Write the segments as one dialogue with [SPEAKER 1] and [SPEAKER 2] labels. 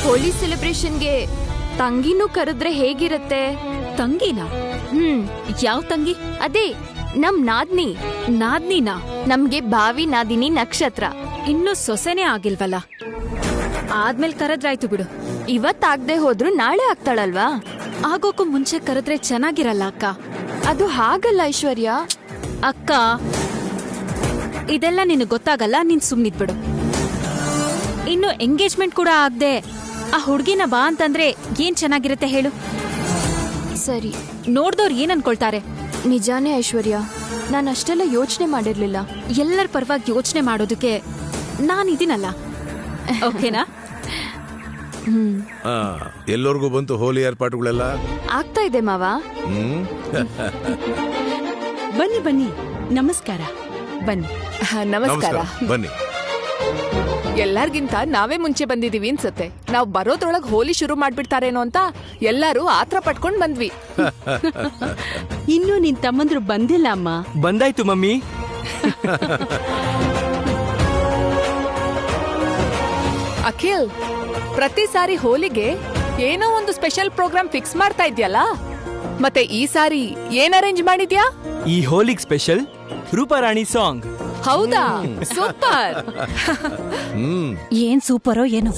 [SPEAKER 1] ಹೋಳಿ ಸೆಲೆಬ್ರೇಷನ್ಗೆ ತಂಗಿನೂ ಕರೆದ್ರೆ ಹೇಗಿರತ್ತೆ?
[SPEAKER 2] ತಂಗಿನಾ? ಯಾವ ತಂಗಿ?
[SPEAKER 1] ಅದೇ ನಮ್ ನಾದ್ನಿ.
[SPEAKER 2] ನಾದ್ನಿನಾ?
[SPEAKER 1] ನಮ್ಗೆ ಭಾವಿ ನಾದಿನಿ ನಕ್ಷತ್ರ.
[SPEAKER 2] ಇನ್ನು ಸೊಸೆನೇ ಆಗಿಲ್ವಲ್ಲ, ಆದ್ಮೇಲೆ ಕರೆದ್ರಾಯ್ತು ಬಿಡು.
[SPEAKER 1] ಇವತ್ತಾಗ್ದೆ ಹೋದ್ರು ನಾಳೆ ಆಗ್ತಾಳಲ್ವಾ?
[SPEAKER 2] ಆಗೋಕ್ಕೂ ಮುಂಚೆ ಕರೆದ್ರೆ ಚೆನ್ನಾಗಿರಲ್ಲ ಅಕ್ಕ.
[SPEAKER 1] ಅದು ಹಾಗಲ್ಲ ಐಶ್ವರ್ಯ.
[SPEAKER 2] ಅಕ್ಕ, ಇದೆಲ್ಲ ನಿನಗೆ ಗೊತ್ತಾಗಲ್ಲ, ನೀನ್ ಸುಮ್ನಿದ್ಬಿಡು. ಇನ್ನು ಎಂಗೇಜ್ಮೆಂಟ್ ಕೂಡ ಆಗ್ದೆ ಆ ಹುಡ್ಗಿನ ಬಾ ಅಂತಂದ್ರೆ ಏನ್ ಚೆನ್ನಾಗಿರುತ್ತೆ ಹೇಳು?
[SPEAKER 1] ಸರಿ,
[SPEAKER 2] ನೋಡ್ದವ್ರು ಏನ್ ಅನ್ಕೊಳ್ತಾರೆ?
[SPEAKER 1] ನಿಜಾನೇ ಐಶ್ವರ್ಯ, ನಾನು ಅಷ್ಟೆಲ್ಲ ಯೋಚನೆ ಮಾಡಿರ್ಲಿಲ್ಲ.
[SPEAKER 2] ಎಲ್ಲರ ಪರವಾಗಿ ಯೋಚನೆ ಮಾಡೋದಕ್ಕೆ ನಾನಿದ್ದೀನಲ್ಲ, ಓಕೆನಾ?
[SPEAKER 3] ಎಲ್ಲರಿಗೂ ಬಂತು ಹೋಲಿ ಏರ್ಪಾಟುಗಳೆಲ್ಲ?
[SPEAKER 1] ಆಗ್ತಾ ಇದೆ ಮಾವ.
[SPEAKER 2] ಬನ್ನಿ ಬನ್ನಿ, ನಮಸ್ಕಾರ. ಬನ್ನಿ.
[SPEAKER 4] ನಮಸ್ಕಾರ.
[SPEAKER 3] ಬನ್ನಿ.
[SPEAKER 4] ಎಲ್ಲಾರ್ಗಿಂತ ನಾವೇ ಮುಂಚೆ ಬಂದಿದೀವಿ ಅನ್ಸತ್ತೆ. ನಾವ್ ಬರೋದ್ರೊಳಗ್ ಹೋಲಿ ಶುರು ಮಾಡ್ಬಿಡ್ತಾರೇನೋ ಅಂತ ಎಲ್ಲಾರು ಆತ್ರ ಪಟ್ಕೊಂಡ್ ಬಂದ್ವಿ.
[SPEAKER 2] ಇನ್ನು ನಿನ್ ತಮ್ಮಂದ್ರು ಬಂದಿಲ್ಲ ಅಮ್ಮ.
[SPEAKER 5] ಬಂದಾಯ್ತು ಮಮ್ಮಿ.
[SPEAKER 4] ಅಖಿಲ್, ಪ್ರತಿ ಸಾರಿ ಹೋಲಿಗೆ ಏನೋ ಒಂದು ಸ್ಪೆಷಲ್ ಪ್ರೋಗ್ರಾಮ್ ಫಿಕ್ಸ್ ಮಾಡ್ತಾ ಇದ್ಯಲ್ಲ, ಮತ್ತೆ ಈ ಸಾರಿ ಏನ್ ಅರೇಂಜ್ ಮಾಡಿದ್ಯಾ?
[SPEAKER 5] ಈ ಹೋಲಿಗ್ ಸ್ಪೆಷಲ್ ರೂಪಾರಾಣಿ ಸಾಂಗ್.
[SPEAKER 4] ಹೌದಾ? ಸೂಪರ್.
[SPEAKER 6] ಏನ್ ಸೂಪರೋ ಏನು,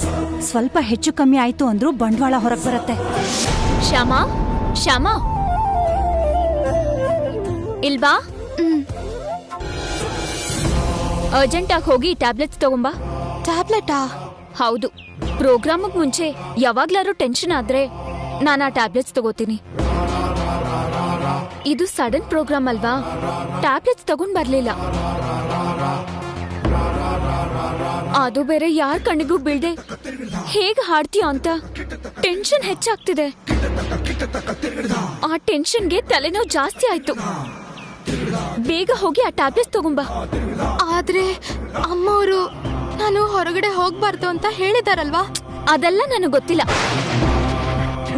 [SPEAKER 6] ಸ್ವಲ್ಪ ಹೆಚ್ಚು ಕಮ್ಮಿ ಆಯ್ತು ಅಂದ್ರೂ ಬಂಡವಾಳ ಹೊರಗ್ ಬರತ್ತೆ.
[SPEAKER 1] ಶ್ಯಾಮಾ, ಶ್ಯಾಮಾ ಇಲ್ವಾ? ಅರ್ಜೆಂಟ್ ಆಗಿ ಹೋಗಿ ಟ್ಯಾಬ್ಲೆಟ್ಸ್ ತಗೊಂಬಾ. ಟ್ಯಾಬ್ಲೆಟಾ? ಹೌದು. ಪ್ರೋಗ್ರಾಮಿಗ್ ಮುಂಚೆ ಯಾವಾಗ್ಲಾರು ಟೆನ್ಷನ್ ಆದ್ರೆ ನಾನು ಆ ಟ್ಯಾಬ್ಲೆಟ್ಸ್ ತಗೋತೀನಿ. ಇದು ಸಡನ್ ಪ್ರೋಗ್ರಾಮ್ ಅಲ್ವಾ, ಟ್ಯಾಬ್ಲೆಟ್ಸ್ ತಗೊಂಡ್ ಬರ್ಲಿಲ್ಲ. ಅದು ಬೇರೆ ಯಾರ ಕಣ್ಣಿಗೂ ಬೀಳ್ದೆ ಹೇಗ್ ಹಾಡ್ತೀಯ ಅಂತ ಟೆನ್ಷನ್ ಹೆಚ್ಚಾಗ್ತಿದೆ. ಆ ಟೆನ್ಷನ್ಗೆ ತಲೆನೋವು ಜಾಸ್ತಿ ಆಯ್ತು. ಬೇಗ ಹೋಗಿ ಆ ಟ್ಯಾಬ್ಲೆಟ್ಸ್ ತಗೊಂಬಾ. ಆದ್ರೆ ಅಮ್ಮವರು ನಾನು ಹೊರಗಡೆ ಹೋಗ್ಬಾರ್ದು ಅಂತ ಹೇಳಿದಾರಲ್ವಾ? ಅದೆಲ್ಲ ನನಗೆ ಗೊತ್ತಿಲ್ಲ.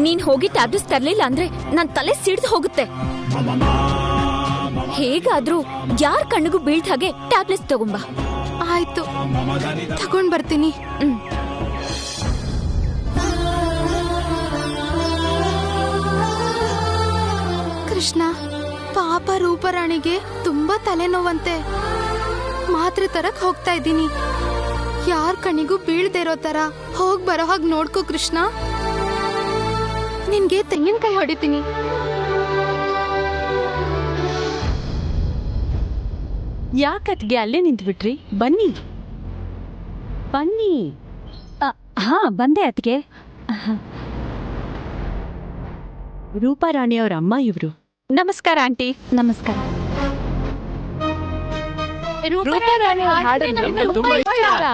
[SPEAKER 1] ನೀನ್ ಹೋಗಿ ಟ್ಯಾಬ್ಲೆಟ್ಸ್ ತರ್ಲಿಲ್ಲ ಅಂದ್ರೆ ನನ್ ತಲೆ ಸಿಡ್ದು ಹೋಗುತ್ತೆ. ಹೇಗಾದ್ರೂ ಯಾರ ಕಣ್ಣಿಗೂ ಬೀಳ್ದ ಹಾಗೆ ಟ್ಯಾಬ್ಲೆಟ್ಸ್ ತಗೊಂಬಾ. ಆಯ್ತು, ತಗೊಂಡ್ ಬರ್ತೀನಿ. ಕೃಷ್ಣ, ಪಾಪ ರೂಪರಾಣಿಗೆ ತುಂಬಾ ತಲೆನೋವಂತೆ. ಮಾತ್ರೆ ತರಕ್ ಹೋಗ್ತಾ ಇದ್ದೀನಿ. ಯಾರ ಕಣ್ಣಿಗೂ ಬೀಳ್ದೇ ಇರೋ ತರ ಹೋಗ್ ಬರೋ ಹಾಗೆ ನೋಡ್ಕೋ ಕೃಷ್ಣ. ನಿನ್ಗೆ ತೆಂಗಿನಕಾಯಿ ಹೊಡಿತೀನಿ.
[SPEAKER 2] ಯಾಕತ್ಗೆ ಅಲ್ಲೇ ನಿಂತ್ಬಿಟ್ರಿ? ಬನ್ನಿ ಬನ್ನಿ.
[SPEAKER 6] ಹಾ, ಬಂದೆ ಅತ್ಗೆ.
[SPEAKER 2] ರೂಪಾರಾಣಿಯವ್ರ ಅಮ್ಮ ಇವ್ರು. ನಮಸ್ಕಾರ ಆಂಟಿ.
[SPEAKER 6] ನಮಸ್ಕಾರ.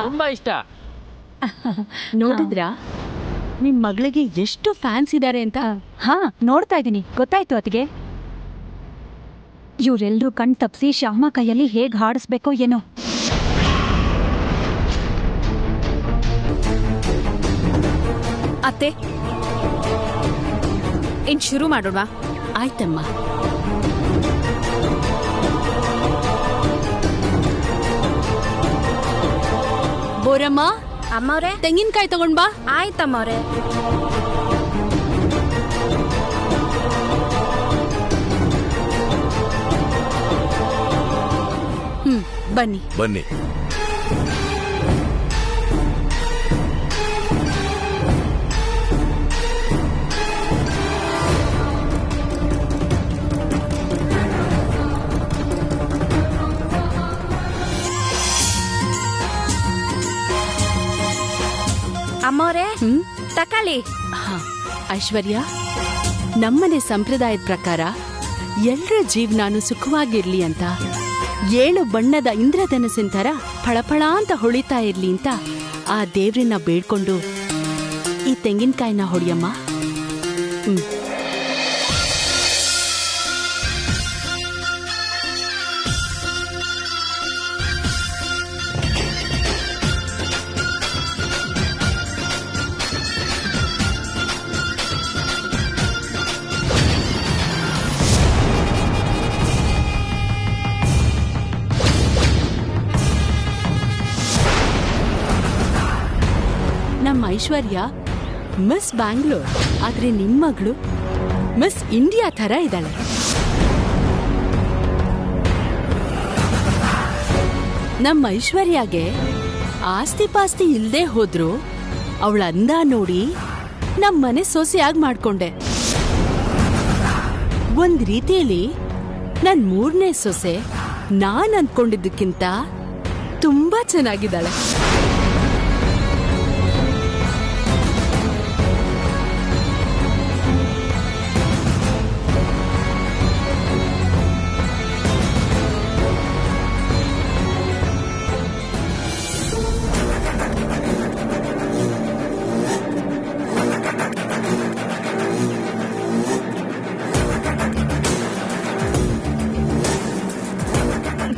[SPEAKER 5] ತುಂಬಾ ಇಷ್ಟ.
[SPEAKER 2] ನೋಡಿದ್ರಾ ನಿಮ್ ಮಗಳಿಗೆ ಎಷ್ಟು ಫ್ಯಾನ್ಸ್ ಇದಾರೆ ಅಂತ?
[SPEAKER 6] ಹಾ, ನೋಡ್ತಾ ಇದ್ದೀನಿ, ಗೊತ್ತಾಯ್ತು ಅತ್ಗೆ. ಇವ್ರೆಲ್ರೂ ಕಣ್ ತಪ್ಸಿ ಶ್ಯಾಮ ಕೈಯಲ್ಲಿ ಹೇಗ್ ಹಾಡಿಸ್ಬೇಕೋ ಏನೋ.
[SPEAKER 2] ಅತ್ತೆ, ಇನ್ ಶುರು ಮಾಡೋಣ. ಆಯ್ತಮ್ಮ. ಬೋರಮ್ಮ,
[SPEAKER 1] ಅಮ್ಮವ್ರೆ
[SPEAKER 2] ತೆಂಗಿನಕಾಯಿ ತಗೊಂಡ್ ಬಾ.
[SPEAKER 1] ಆಯ್ತಮ್ಮವ್ರೆ.
[SPEAKER 2] ಬನ್ನಿ
[SPEAKER 3] ಬನ್ನಿ.
[SPEAKER 1] ಅಮ್ಮವ್ರೆ ತಕೊಳ್ಳಿ.
[SPEAKER 2] ಐಶ್ವರ್ಯ, ನಮ್ಮನೆ ಸಂಪ್ರದಾಯದ ಪ್ರಕಾರ ಎಲ್ಲರ ಜೀವನಾನು ಸುಖವಾಗಿರ್ಲಿ ಅಂತ 7 ಬಣ್ಣದ ಇಂದ್ರಧನಸ್ಸಿನ ತರ ಫಳಫಳ ಅಂತ ಹೊಳಿತಾ ಇರ್ಲಿ ಅಂತ ಆ ದೇವ್ರನ್ನ ಬೇಡ್ಕೊಂಡು ಈ ತೆಂಗಿನಕಾಯಿನ ಹೊಡಿಯಮ್ಮ. ನಮ್ಮ ಐಶ್ವರ್ಯ
[SPEAKER 7] ಮಿಸ್ ಬ್ಯಾಂಗ್ಳೂರ್, ಆದ್ರೆ ನಿಮ್ ಮಗಳು ಮಿಸ್ ಇಂಡಿಯಾ ತರ ಇದ್ದಾಳೆ. ನಮ್ಮ ಐಶ್ವರ್ಯಾಗೆ ಆಸ್ತಿ ಪಾಸ್ತಿ ಇಲ್ದೇ ಹೋದ್ರು ಅವಳ ಅಂದ ನೋಡಿ ನಮ್ಮನೆ ಸೊಸೆಯಾಗಿ ಮಾಡ್ಕೊಂಡೆ. ಒಂದ್ ರೀತಿಯಲ್ಲಿ ನನ್ 3ನೇ ಸೊಸೆ ನಾನ್ ಅನ್ಕೊಂಡಿದ್ದಕ್ಕಿಂತ ತುಂಬಾ ಚೆನ್ನಾಗಿದ್ದಾಳೆ.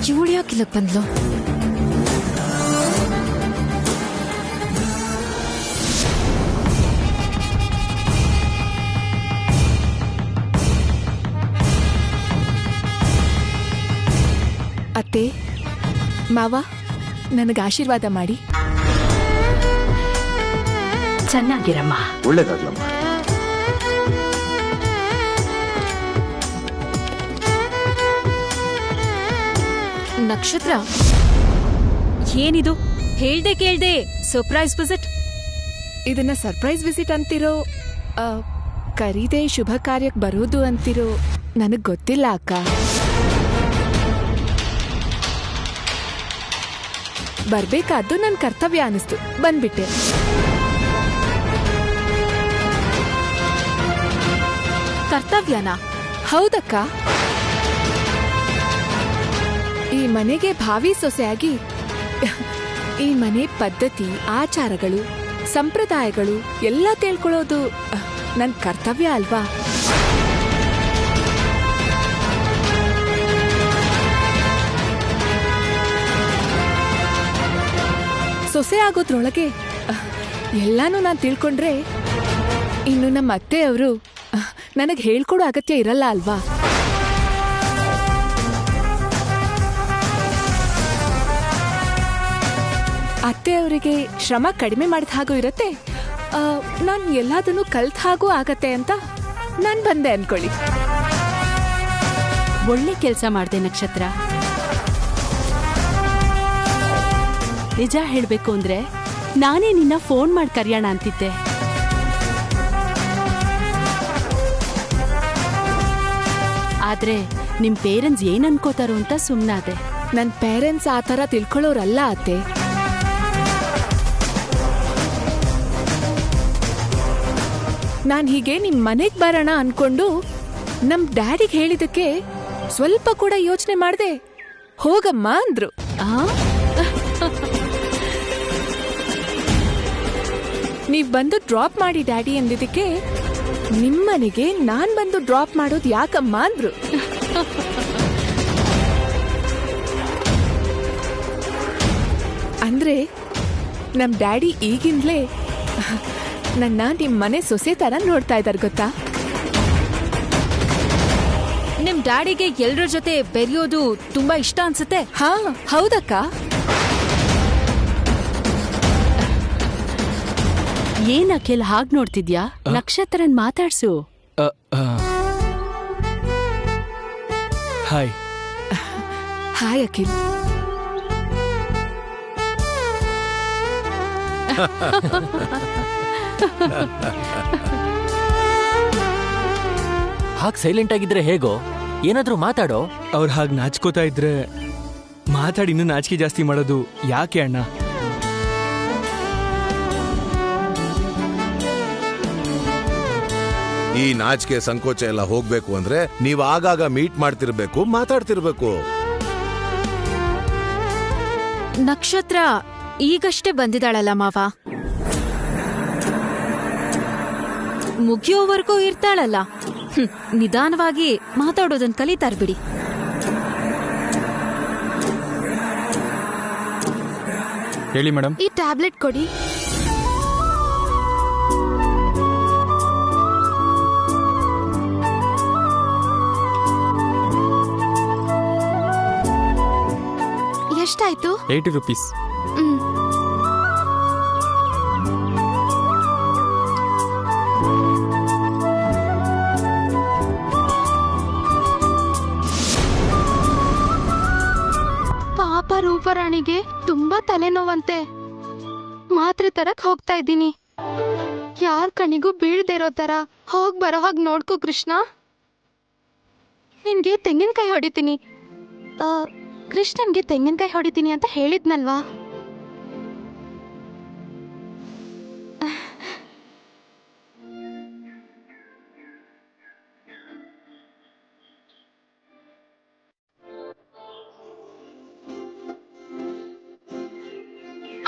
[SPEAKER 1] ಜೂಳಿಯಾಕಿಲ್ಲ ಬಂದ್ಲು.
[SPEAKER 4] ಅತ್ತೆ, ಮಾವ, ನನಗೆ ಆಶೀರ್ವಾದ ಮಾಡಿ.
[SPEAKER 7] ಚೆನ್ನಾಗಿರಮ್ಮ.
[SPEAKER 3] ಒಳ್ಳೇದಾಗ್ಲಮ್ಮ.
[SPEAKER 1] ನಕ್ಷತ್ರ,
[SPEAKER 2] ಏನಿದು ಹೇಳ್ದೆ ಕೇಳ್ದೆ ಸರ್ಪ್ರೈಸ್ ವಿಸಿಟ್?
[SPEAKER 4] ಇದನ್ನ ಸರ್ಪ್ರೈಸ್ ವಿಸಿಟ್ ಅಂತಿರೋ ಕರೀದೆ ಶುಭ ಕಾರ್ಯಕ್ಕೆ ಬರೋದು ಅಂತಿರೋ ನನಗ್ ಗೊತ್ತಿಲ್ಲ ಅಕ್ಕ. ಬರ್ಬೇಕಾದ್ದು ನನ್ ಕರ್ತವ್ಯ ಅನಿಸ್ತು, ಬಂದ್ಬಿಟ್ಟೆ.
[SPEAKER 1] ಕರ್ತವ್ಯನಾ?
[SPEAKER 4] ಹೌದಕ್ಕ. ಈ ಮನೆಗೆ ಭಾವಿ ಸೊಸೆಯಾಗಿ ಈ ಮನೆ ಪದ್ಧತಿ, ಆಚಾರಗಳು, ಸಂಪ್ರದಾಯಗಳು ಎಲ್ಲ ತಿಳ್ಕೊಳ್ಳೋದು ನನ್ ಕರ್ತವ್ಯ ಅಲ್ವಾ? ಸೊಸೆ ಆಗೋದ್ರೊಳಗೆ ಎಲ್ಲಾನು ನಾನು ತಿಳ್ಕೊಂಡ್ರೆ ಇನ್ನು ನಮ್ಮ ಅತ್ತೆಯವರು ನನಗೆ ಹೇಳ್ಕೊಡೋ ಅಗತ್ಯ ಇರಲ್ಲ ಅಲ್ವಾ? ಅತ್ತೆಯವರಿಗೆ ಶ್ರಮ ಕಡಿಮೆ ಮಾಡಿದ ಹಾಗೂ ಇರತ್ತೆ, ನಾನು ಎಲ್ಲದನ್ನು ಕಲ್ತ ಹಾಗೂ ಆಗತ್ತೆ ಅಂತ ನಾನು ಬಂದೆ ಅನ್ಕೊಳ್ಳಿ.
[SPEAKER 7] ಒಳ್ಳೆ ಕೆಲಸ ಮಾಡ್ದೆ ನಕ್ಷತ್ರ. ನಿಜ ಹೇಳ್ಬೇಕು ಅಂದ್ರೆ ನಾನೇ ನಿನ್ನ ಫೋನ್ ಮಾಡಿ ಕರೆಯೋಣ ಅಂತಿದ್ದೆ. ಆದ್ರೆ ನಿಮ್ ಪೇರೆಂಟ್ಸ್ ಏನ್ ಅನ್ಕೋತಾರೋ ಅಂತ ಸುಮ್ನಾದೆ.
[SPEAKER 4] ನನ್ನ ಪೇರೆಂಟ್ಸ್ ಆ ಥರ ತಿಳ್ಕೊಳ್ಳೋರಲ್ಲ ಅತ್ತೆ. ನಾನು ಹೀಗೆ ನಿಮ್ ಮನೆಗೆ ಬರೋಣ ಅನ್ಕೊಂಡು ನಮ್ ಡ್ಯಾಡಿಗೆ ಹೇಳಿದಕ್ಕೆ ಸ್ವಲ್ಪ ಕೂಡ ಯೋಚನೆ ಮಾಡ್ದೆ ಹೋಗಮ್ಮ ಅಂದ್ರು. ನೀವ್ ಬಂದು ಡ್ರಾಪ್ ಮಾಡಿ ಡ್ಯಾಡಿ ಅಂದಿದ್ದಕ್ಕೆ ನಿಮ್ಮನೆಗೆ ನಾನ್ ಬಂದು ಡ್ರಾಪ್ ಮಾಡೋದು ಯಾಕಮ್ಮ ಅಂದ್ರು. ಅಂದ್ರೆ ನಮ್ ಡ್ಯಾಡಿ ಈಗಿಂದಲೇ ನನ್ನ ನಿಮ್ ಮನೆ ಸೊಸೆ ತರ ನೋಡ್ತಾ ಇದಾರೆ ಗೊತ್ತಾ?
[SPEAKER 2] ನಿಮ್ ಡ್ಯಾಡಿಗೆ ಎಲ್ರ ಜೊತೆ ಬೆರೆಯೋದು ತುಂಬಾ ಇಷ್ಟ ಅನ್ಸುತ್ತೆ.
[SPEAKER 4] ಹಾ, ಹೌದಕ್ಕ.
[SPEAKER 7] ಏನ್ ಅಖಿಲ್ ಹಾಗ್ ನೋಡ್ತಿದ್ಯಾ? ನಕ್ಷತ್ರನ್ ಮಾತಾಡ್ಸು.
[SPEAKER 5] ಹಾಯ್.
[SPEAKER 4] ಹಾಯ್ ಅಖಿಲ್.
[SPEAKER 8] ಹಾಗೆ ಸೈಲೆಂಟ್ ಆಗಿದ್ರೆ ಹೇಗೋ? ಏನಾದ್ರೂ ಮಾತಾಡೋ.
[SPEAKER 5] ಅವ್ರು ಹಾಗೆ ನಾಚ್ಕೋತಾ ಇದ್ರೆ ಮಾತಾಡಿ ಇನ್ನೂ ನಾಚಿಕೆ ಜಾಸ್ತಿ ಮಾಡೋದು ಯಾಕೆ ಅಣ್ಣ?
[SPEAKER 3] ಈ ನಾಚಿಕೆ ಸಂಕೋಚ ಎಲ್ಲ ಹೋಗ್ಬೇಕು ಅಂದ್ರೆ ನೀವ್ ಆಗಾಗ ಮೀಟ್ ಮಾಡ್ತಿರ್ಬೇಕು, ಮಾತಾಡ್ತಿರ್ಬೇಕು.
[SPEAKER 1] ನಕ್ಷತ್ರ ಈಗಷ್ಟೇ ಬಂದಿದ್ದಾಳಲ್ಲ ಮಾವ, ಮುಗಿಯೋವರೆಗೂ ಇರ್ತಾಳಲ್ಲ. ನಿಧಾನವಾಗಿ ಮಾತಾಡೋದನ್ನ ಕಲಿತಾರ್ ಬಿಡಿ.
[SPEAKER 5] ಹೇಳಿ ಮೇಡಮ್.
[SPEAKER 1] ಈ ಟ್ಯಾಬ್ಲೆಟ್ ಕೊಡಿ. ಎಷ್ಟಾಯ್ತು?
[SPEAKER 5] 80 rupees.
[SPEAKER 1] ಪಾಪರಾಣಿಗೆ ತುಂಬಾ ತಲೆನೋವಂತೆ. ಮಾತ್ರೆ ತರಕ್ ಹೋಗ್ತಾ ಇದ್ದೀನಿ. ಯಾರ ಕಣಿಗೂ ಬೀಳ್ದೇ ಇರೋ ತರ ಹೋಗ್ ಬರೋ ಹಾಗೆ ನೋಡ್ಕೋ ಕೃಷ್ಣ. ನಿನ್ಗೆ ತೆಂಗಿನಕಾಯಿ ಹೊಡಿತೀನಿ. ಕೃಷ್ಣನ್ಗೆ ತೆಂಗಿನಕಾಯಿ ಹೊಡಿತೀನಿ ಅಂತ ಹೇಳಿದ್ನಲ್ವಾ?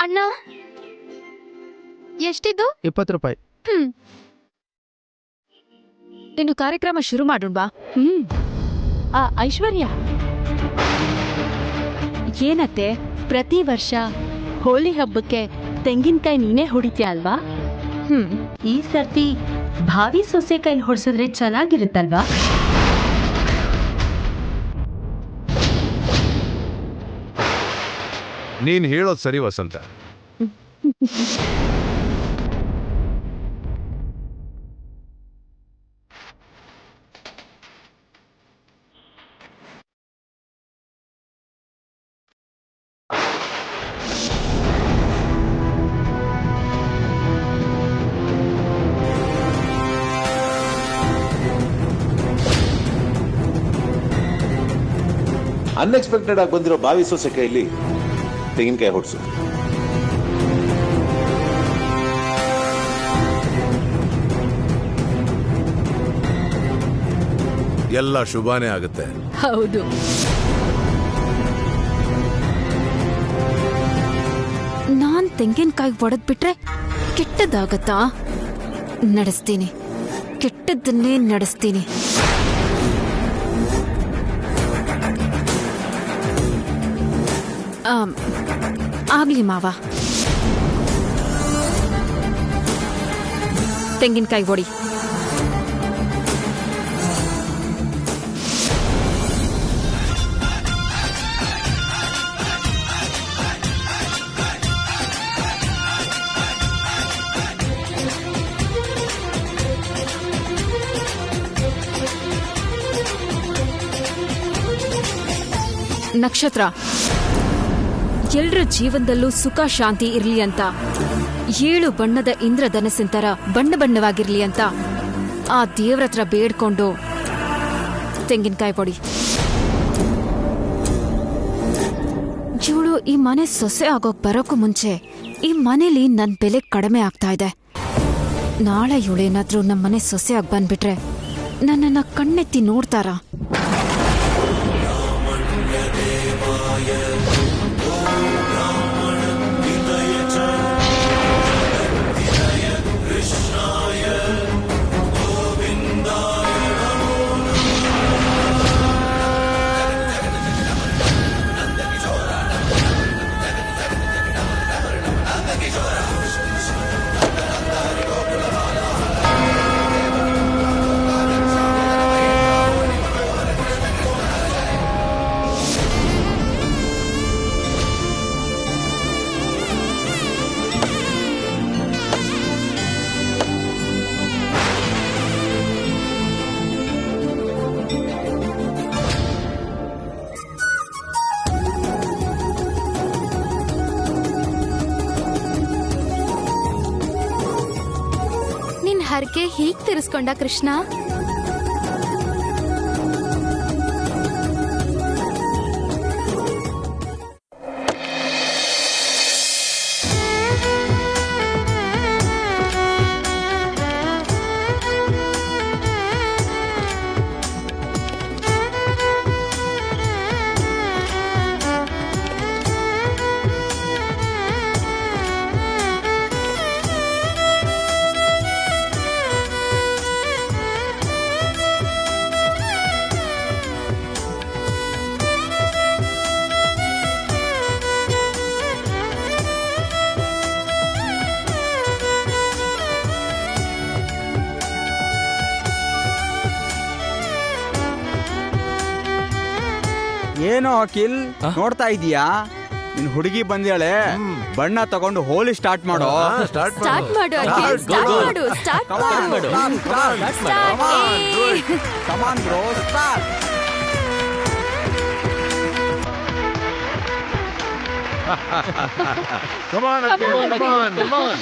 [SPEAKER 1] ಅಣ್ಣ, ಎಷ್ಟಿದು?
[SPEAKER 9] 20 ರೂಪಾಯಿ.
[SPEAKER 2] ಇನ್ನು ಕಾರ್ಯಕ್ರಮ ಶುರು ಮಾಡೋಣವಾ?
[SPEAKER 7] ಐಶ್ವರ್ಯ, ಏನತ್ತೆ ಪ್ರತಿ ವರ್ಷ ಹೋಳಿ ಹಬ್ಬಕ್ಕೆ ತೆಂಗಿನಕಾಯಿ ನೀನೇ ಹೊಡಿತೀಯ ಅಲ್ವಾ? ಈ ಸರ್ತಿ ಭಾವಿ ಸೊಸೆ ಕೈ ಹೊಡ್ಸಿದ್ರೆ ಚೆನ್ನಾಗಿರುತ್ತಲ್ವಾ?
[SPEAKER 3] ನೀನ್ ಹೇಳೋದ್ ಸರಿ ವಸಂತ.
[SPEAKER 10] ಅನ್ಎಕ್ಸ್ಪೆಕ್ಟೆಡ್ ಆಗಿ ಬಂದಿರೋ ಬಾವಿ ಸೊಸೆ ಕೈಯಲ್ಲಿ ತೆಂಗಿನಕಾಯಿ ಹೊಡ್ಸು.
[SPEAKER 3] ಎಲ್ಲ ಶುಭಾನೇ ಆಗುತ್ತೆ.
[SPEAKER 7] ಹೌದು.
[SPEAKER 2] ನಾನ್ ತೆಂಗಿನಕಾಯಿ ಒಡೆದ್ಬಿಟ್ರೆ ಕೆಟ್ಟದಾಗತ್ತಾ? ನಡೆಸ್ತೀನಿ, ಕೆಟ್ಟದ್ದನ್ನೇ ನಡೆಸ್ತೀನಿ. ಆಗ್ಲಿ ಮಾವ, ತೆಂಗಿನಕಾಯಿ ಹೊಡಿ. ನಕ್ಷತ್ರ, ಎಲ್ರ ಜೀವನದಲ್ಲೂ ಸುಖ ಶಾಂತಿ ಇರ್ಲಿ ಅಂತ, 7 ಬಣ್ಣದ ಇಂದ್ರಧನಸ್ಸಿನ ಬಣ್ಣ ಬಣ್ಣವಾಗಿರ್ಲಿ ಅಂತ ಆ ದೇವ್ರತ್ರ ಬೇಡ್ಕೊಂಡು ತೆಂಗಿನಕಾಯಿ పొడి. ಇವಳು ಈ ಮನೆ ಸೊಸೆ ಆಗೋಕ್ ಬರೋಕ್ಕೂ ಮುಂಚೆ ಈ ಮನೇಲಿ ನನ್ ಬೆಲೆ ಕಡಿಮೆ ಆಗ್ತಾ ಇದೆ. ನಾಳೆ ಇವಳೇನಾದ್ರೂ ನಮ್ಮನೆ ಸೊಸೆ ಆಗಿ ಬಂದ್ಬಿಟ್ರೆ ನನ್ನನ್ನ ಕಣ್ಣೆತ್ತಿ ನೋಡ್ತಾರ?
[SPEAKER 1] ಹರಕೆ ಹೀಗ್ ತಿರ್ಸ್ಕೊಂಡ ಕೃಷ್ಣ?
[SPEAKER 9] ಏನೋ ಅಖಿಲ್ ನೋಡ್ತಾ ಇದೀಯಾ? ನಿನ್ ಹುಡುಗಿ ಬಂದ್ಯಾಳೆ, ಬಣ್ಣ ತಗೊಂಡು ಹೋಲಿ ಸ್ಟಾರ್ಟ್ ಮಾಡೋ.
[SPEAKER 1] ಸ್ಟಾರ್ಟ್ ಮಾಡು ಅಖಿಲ್, ಸ್ಟಾರ್ಟ್ ಮಾಡು, ಸ್ಟಾರ್ಟ್ ಮಾಡು.
[SPEAKER 9] Come on bro, start.
[SPEAKER 3] Come on, come on, come on.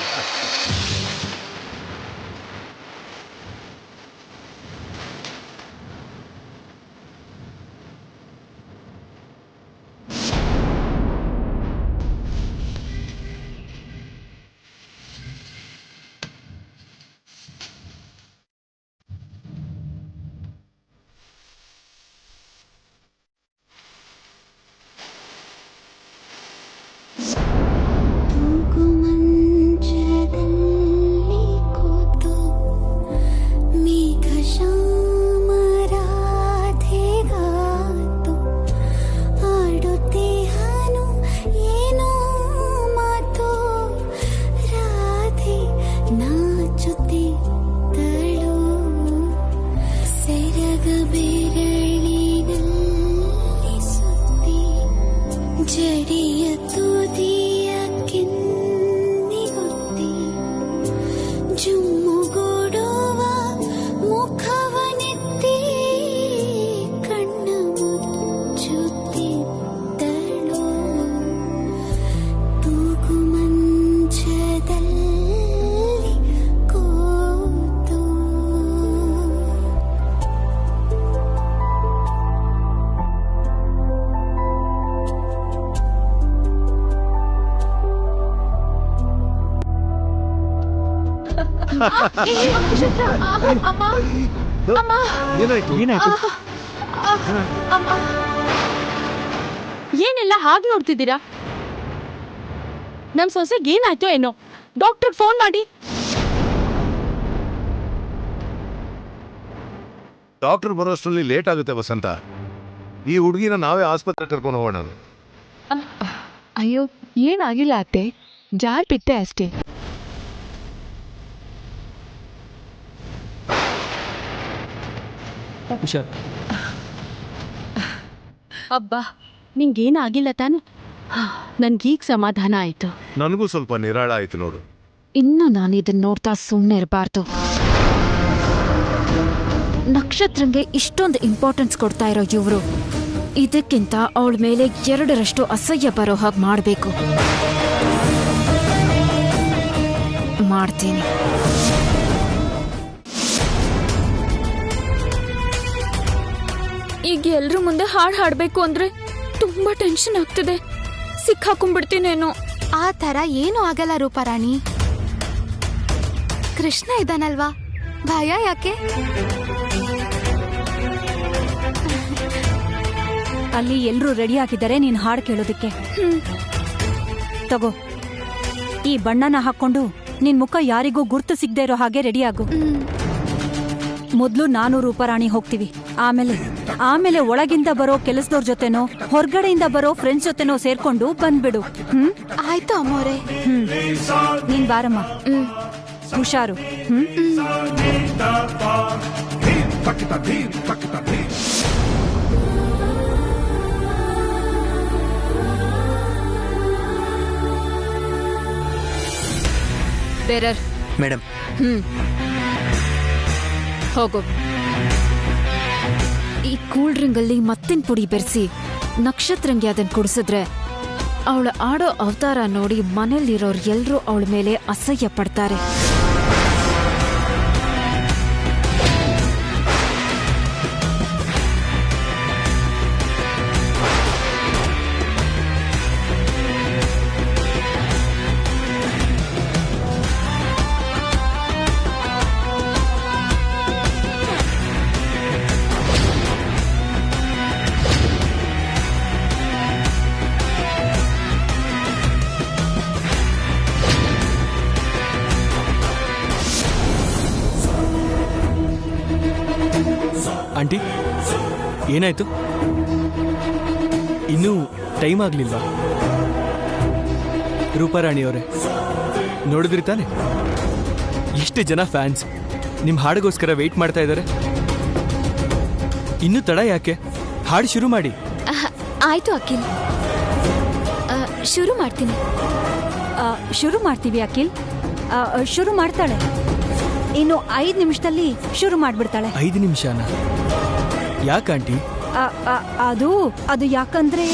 [SPEAKER 7] ಏನೆಲ್ಲ ಹಾಗೆ ನೋಡ್ತಿದ್ದೀರಾ? ನಮ್ ಸೊಸೆಗೆ ಏನಾಯ್ತು ಏನೋ, ಡಾಕ್ಟರ್ ಫೋನ್ ಮಾಡಿ.
[SPEAKER 3] ಡಾಕ್ಟರ್ ಬರೋಷ್ಟರಲ್ಲಿ ಲೇಟ್ ಆಗುತ್ತೆ ವಸಂತ. ಈ ಹುಡುಗಿನ ನಾವೇ ಆಸ್ಪತ್ರೆ ಕರ್ಕೊಂಡು ಹೋಗೋಣ.
[SPEAKER 4] ಅಯ್ಯೋ ಏನಾಗಿಲ್ಲ ಅತ್ತೆ, ಜಾರ್ ಬಿಟ್ಟೆ ಅಷ್ಟೇ.
[SPEAKER 5] ಹುಷಾರ್.
[SPEAKER 7] ಅಬ್ಬಾ, ನಿಂಗೇನಾಗಿಲ್ಲ ತಾನೆ? ನನ್ಗೀಗ ಸಮಾಧಾನ ಆಯ್ತು.
[SPEAKER 3] ನನಗೂ ಸ್ವಲ್ಪ ನಿರಾಳ ಆಯ್ತು ನೋಡು.
[SPEAKER 2] ಇನ್ನು ನಾನು ಇದನ್ನ ನೋಡ್ತಾ ಸುಮ್ಮನೆ ಇರಬಾರ್ದು. ನಕ್ಷತ್ರಂಗೆ ಇಷ್ಟೊಂದು ಇಂಪಾರ್ಟೆನ್ಸ್ ಕೊಡ್ತಾ ಇರೋ ಇವರು ಇದಕ್ಕಿಂತ ಅವಳ ಮೇಲೆ 2ರಷ್ಟು ಅಸಹ್ಯ ಬರೋ ಹಾಗೆ ಮಾಡಬೇಕು. ಮಾಡ್ತೀನಿ.
[SPEAKER 1] ಈಗ ಎಲ್ರ ಮುಂದೆ ಹಾಡು ಹಾಡ್ಬೇಕು ಅಂದ್ರೆ ತುಂಬಾ ಟೆನ್ಷನ್ ಆಗ್ತಿದೆ. ಸಿಕ್ಕಾಕೊಂಡ್ಬಿಡ್ತೀನೇನೋ. ಆ ತರ ಏನೂ ಆಗಲ್ಲ ರೂಪಾರಾಣಿ. ಕೃಷ್ಣ ಇದ್ದಾನಲ್ವಾ, ಭಯ ಯಾಕೆ?
[SPEAKER 6] ಅಲ್ಲಿ ಎಲ್ರೂ ರೆಡಿ ಆಗಿದ್ದಾರೆ ನೀನ್ ಹಾಡು ಕೇಳೋದಕ್ಕೆ. ತಗೋ, ಈ ಬಣ್ಣನ ಹಾಕೊಂಡು ನಿನ್ ಮುಖ ಯಾರಿಗೂ ಗುರ್ತು ಸಿಗದೆ ಇರೋ ಹಾಗೆ ರೆಡಿ ಆಗು. ಮೊದ್ಲು ನಾನು ರೂಪಾರಾಣಿ ಹೋಗ್ತೀವಿ. ಆಮೇಲೆ ಒಳಗಿಂದ ಬರೋ ಕೆಲಸದವ್ರ ಜೊತೆನೋ ಹೊರಗಡೆಯಿಂದ ಬರೋ ಫ್ರೆಂಡ್ಸ್ ಜೊತೆನೋ ಸೇರ್ಕೊಂಡು ಬಂದ್ಬಿಡು.
[SPEAKER 1] ಆಯ್ತು ಅಮ್ಮೋರೆ.
[SPEAKER 6] ನೀನ್ ಬಾರಮ್ಮ. ಹುಷಾರು.
[SPEAKER 2] Bearer
[SPEAKER 5] madam.
[SPEAKER 2] ಹೋಗು. ಈ ಕೂಲ್ ಡ್ರಿಂಕ್ ಅಲ್ಲಿ ಮತ್ತಿನ ಪುಡಿ ಬೆರೆಸಿ ನಕ್ಷತ್ರಂಗೆ ಅದನ್ನ ಕುಡಿಸಿದ್ರೆ ಅವಳ ಆಡೋ ಅವತಾರ ನೋಡಿ ಮನೇಲಿರೋರು ಎಲ್ರೂ ಅವಳ ಮೇಲೆ ಅಸಹ್ಯ ಪಡ್ತಾರೆ.
[SPEAKER 5] ಆಂಟಿ, ಏನಾಯ್ತು? ಇನ್ನೂ ಟೈಮ್ ಆಗ್ಲಿಲ್ವಾ? ರೂಪಾರಾಣಿಯವರೇ, ನೋಡಿದ್ರಿ ತಾನೆ ಎಷ್ಟು ಜನ ಫ್ಯಾನ್ಸ್ ನಿಮ್ಮ ಹಾಡಿಗೋಸ್ಕರ ವೆಯ್ಟ್ ಮಾಡ್ತಾ ಇದ್ದಾರೆ. ಇನ್ನೂ ತಡ ಯಾಕೆ? ಹಾಡು ಶುರು ಮಾಡಿ.
[SPEAKER 1] ಆಯ್ತು ಅಖಿಲ್, ಶುರು ಮಾಡ್ತೀನಿ.
[SPEAKER 6] ಶುರು ಮಾಡ್ತೀವಿ ಅಖಿಲ್. ಶುರು ಮಾಡ್ತಾಳೆ. ಇನ್ನು 5 ನಿಮಿಷದಲ್ಲಿ ಶುರು ಮಾಡ್ಬಿಡ್ತಾಳೆ.
[SPEAKER 5] 5 ನಿಮಿಷನಾ? ಯಾಕಂಟಿ?
[SPEAKER 6] ಅದು ಯಾಕಂದ್ರೆ